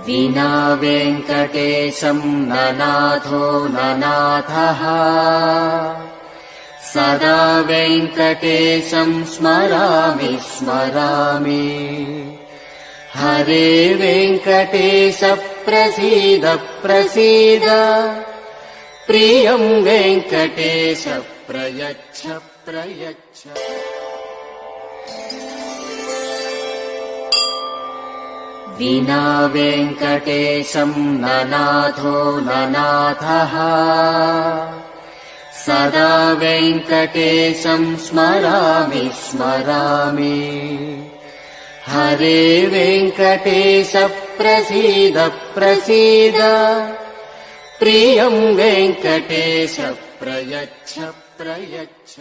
विना वेङ्कटेशं ननाथो ननाथः सदा वेङ्कटेशं स्मरामि स्मरामि। हरे वेङ्कटेश प्रसीद प्रसीद प्रियं वेङ्कटेश प्रयच्छ प्रयच्छ। विना वेङ्कटेशं ननाथो ननाथः सदा वेङ्कटेशं स्मरामि स्मरामि। हरे वेङ्कटेश प्रसीद प्रसीद प्रियं वेङ्कटेश प्रयच्छ प्रयच्छ।